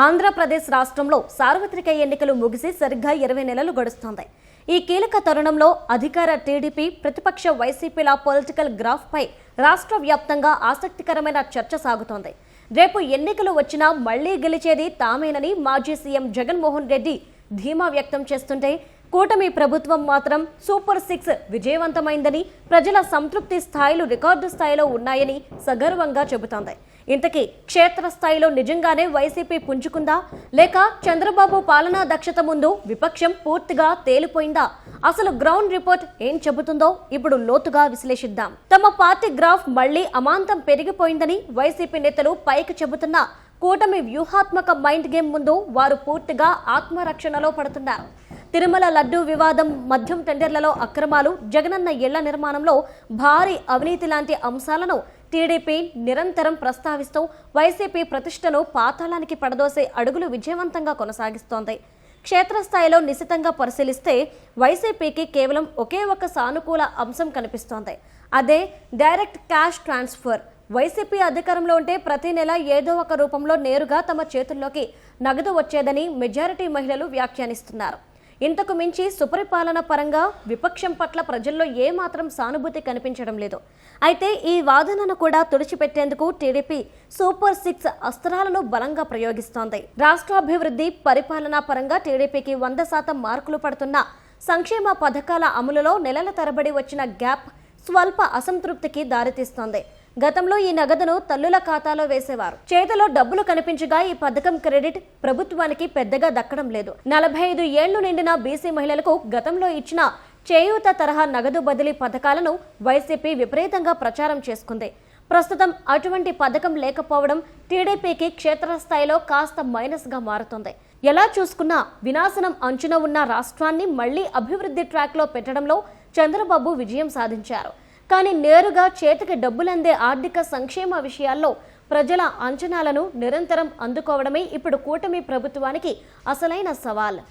ఆంధ్రప్రదేశ్ రాష్ట్రంలో సార్వత్రిక ఎన్నికలు ముగిసి సరిగ్గా 20 నెలలు గడుస్తోంది. ఈ కీలక తరుణంలో అధికార టీడీపీ, ప్రతిపక్ష వైసీపీల పొలిటికల్ గ్రాఫ్ పై రాష్ట్ర వ్యాప్తంగా ఆసక్తికరమైన చర్చ సాగుతోంది. రేపు ఎన్నికలు వచ్చినా మళ్లీ గెలిచేది తామేనని మాజీ సీఎం జగన్మోహన్ రెడ్డి ధీమా వ్యక్తం చేస్తుంటే, కూటమి ప్రభుత్వం మాత్రం సూపర్ 6 విజయవంతమైందని, ప్రజల సంతృప్తి స్థాయిలు రికార్డు స్థాయిలో ఉన్నాయని సగర్వంగా చెబుతోంది. ఇంతకీ క్షేత్రస్థాయిలో నిజంగానే వైసీపీ పుంజుకుందా, లేక చంద్రబాబు పాలనా దక్షత ముందు విపక్షం పూర్తిగా తేలిపోయిందా? అసలు గ్రౌండ్ రిపోర్ట్ ఏం చెబుతుందో ఇప్పుడు లోతుగా విశ్లేషిద్దాం. తమ పార్టీ గ్రాఫ్ మళ్లీ అమాంతం పెరిగిపోయిందని వైసీపీ నేతలు పైకి చెబుతున్నా, కూటమి వ్యూహాత్మక మైండ్ గేమ్ ముందు వారు పూర్తిగా ఆత్మరక్షణలో పడుతున్నారు. తిరుమల లడ్డూ వివాదం, మద్యం టెండర్లలో అక్రమాలు, జగనన్న ఇళ్ల నిర్మాణంలో భారీ అవినీతి లాంటి అంశాలను టీడీపీ నిరంతరం ప్రస్తావిస్తూ వైసీపీ ప్రతిష్టను పాతాళానికి పడదోసే అడుగులు విజయవంతంగా కొనసాగిస్తోంది. క్షేత్రస్థాయిలో నిశితంగా పరిశీలిస్తే వైసీపీకి కేవలం ఒకే ఒక సానుకూల అంశం కనిపిస్తోంది. అదే డైరెక్ట్ క్యాష్ ట్రాన్స్ఫర్. వైసీపీ అధికారంలో ఉంటే ప్రతి నెల ఏదో ఒక రూపంలో నేరుగా తమ చేతుల్లోకి నగదు వచ్చేదని మెజారిటీ మహిళలు వ్యాఖ్యానిస్తున్నారు. ఇంతకు మించి సుపరిపాలన పరంగా విపక్షం పట్ల ప్రజల్లో ఏమాత్రం సానుభూతి కనిపించడం లేదు. అయితే ఈ వాదనను కూడా తుడిచిపెట్టేందుకు టీడీపీ సూపర్ 6 అస్త్రాలను బలంగా ప్రయోగిస్తోంది. రాష్ట్రాభివృద్ధి, పరిపాలనా పరంగా టీడీపీకి 100% మార్కులు పడుతున్న సంక్షేమ పథకాల అమలులో నెలల తరబడి వచ్చిన గ్యాప్ స్వల్ప అసంతృప్తికి దారితీస్తోంది. గతంలో ఈ నగదును తల్లుల ఖాతాలో వేసేవారు. చేతిలో డబ్బులు కనిపించగా ఈ పథకం క్రెడిట్ ప్రభుత్వానికి పెద్దగా దక్కడం లేదు. 45 ఏళ్లు నిండిన బీసీ మహిళలకు గతంలో ఇచ్చిన చేయూత తరహా నగదు బదిలీ పథకాలను వైసీపీ విపరీతంగా ప్రచారం చేసుకుంది. ప్రస్తుతం అటువంటి పథకం లేకపోవడం టీడీపీకి క్షేత్రస్థాయిలో కాస్త మైనస్గా మారుతుంది. ఎలా చూసుకున్నా వినాశనం అంచున ఉన్న రాష్ట్రాన్ని మళ్లీ అభివృద్ధి ట్రాక్లో పెట్టడంలో చంద్రబాబు విజయం సాధించారు. కానీ నేరుగా చేతికి డబ్బులందే ఆర్థిక సంక్షేమ విషయాల్లో ప్రజల అంచనాలను నిరంతరం అందుకోవడమే ఇప్పుడు కూటమి ప్రభుత్వానికి అసలైన సవాల్.